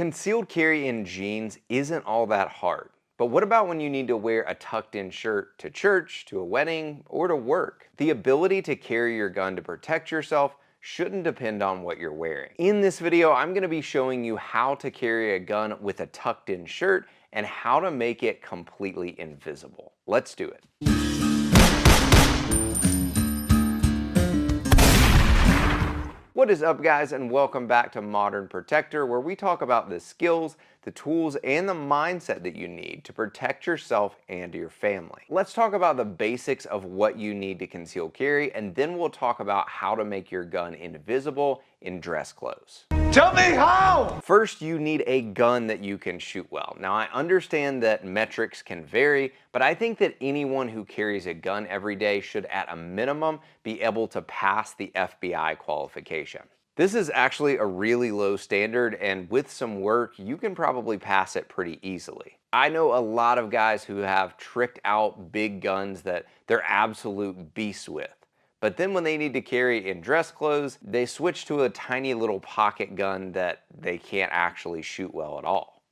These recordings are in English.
Concealed carry in jeans isn't all that hard. But what about when you need to wear a tucked-in shirt to church, to a wedding, or to work? The ability to carry your gun to protect yourself shouldn't depend on what you're wearing. In this video, I'm going to be showing you how to carry a gun with a tucked-in shirt and how to make it completely invisible. Let's do it. What is up, guys, and welcome back to Modern Protector, where we talk about the skills, the tools, and the mindset that you need to protect yourself and your family. Let's talk about the basics of what you need to conceal carry, and then we'll talk about how to make your gun invisible in dress clothes. Tell me how! First, you need a gun that you can shoot well. Now, I understand that metrics can vary, but I think that anyone who carries a gun every day should, at a minimum, be able to pass the FBI qualification. This is actually a really low standard, and with some work, you can probably pass it pretty easily. I know a lot of guys who have tricked out big guns that they're absolute beasts with. But then when they need to carry in dress clothes, they switch to a tiny little pocket gun that they can't actually shoot well at all.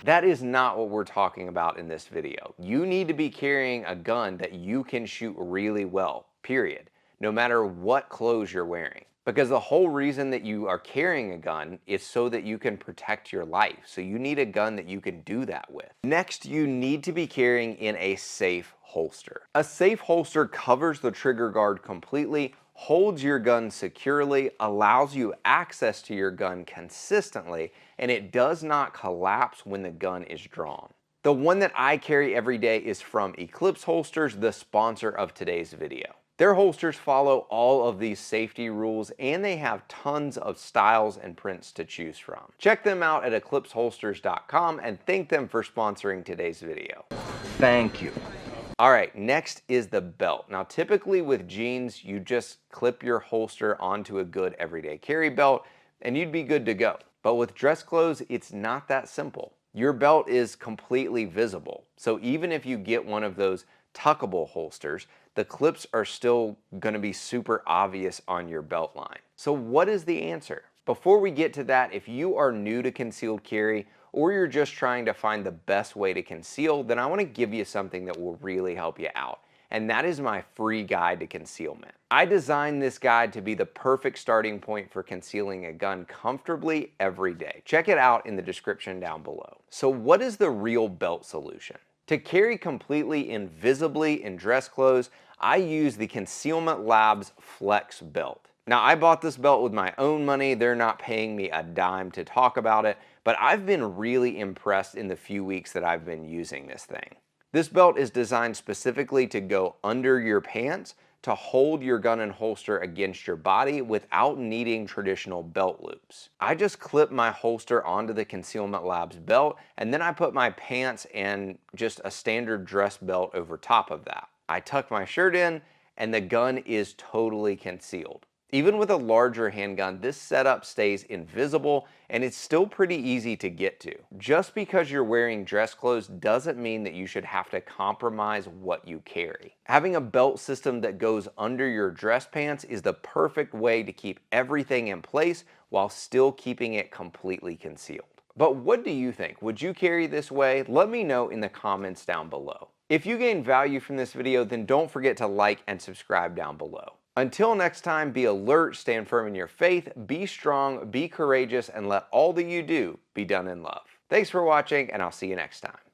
That is not what we're talking about in this video. You need to be carrying a gun that you can shoot really well, period, no matter what clothes you're wearing. Because the whole reason that you are carrying a gun is so that you can protect your life. So you need a gun that you can do that with. Next, you need to be carrying in a safe holster. A safe holster covers the trigger guard completely, holds your gun securely, allows you access to your gun consistently, and it does not collapse when the gun is drawn. The one that I carry every day is from Eclipse Holsters, the sponsor of today's video. Their holsters follow all of these safety rules, and they have tons of styles and prints to choose from. Check them out at eclipseholsters.com and thank them for sponsoring today's video. Thank you. All right, next is the belt. Now, typically with jeans, you just clip your holster onto a good everyday carry belt and you'd be good to go. But with dress clothes, it's not that simple. Your belt is completely visible. So even if you get one of those tuckable holsters, the clips are still going to be super obvious on your belt line. So what is the answer? Before we get to that, if you are new to concealed carry or you're just trying to find the best way to conceal, then I want to give you something that will really help you out. And that is my free guide to concealment. I designed this guide to be the perfect starting point for concealing a gun comfortably every day. Check it out in the description down below. So what is the real belt solution? To carry completely invisibly in dress clothes, I use the Concealment Labs Flex belt. Now, I bought this belt with my own money. They're not paying me a dime to talk about it, but I've been really impressed in the few weeks that I've been using this thing. This belt is designed specifically to go under your pants to hold your gun and holster against your body without needing traditional belt loops. I just clip my holster onto the Concealment Labs belt, and then I put my pants and just a standard dress belt over top of that. I tuck my shirt in, and the gun is totally concealed. Even with a larger handgun, this setup stays invisible and it's still pretty easy to get to. Just because you're wearing dress clothes doesn't mean that you should have to compromise what you carry. Having a belt system that goes under your dress pants is the perfect way to keep everything in place while still keeping it completely concealed. But what do you think? Would you carry this way? Let me know in the comments down below. If you gained value from this video, then don't forget to like and subscribe down below. Until next time, be alert, stand firm in your faith, be strong, be courageous, and let all that you do be done in love. Thanks for watching, and I'll see you next time.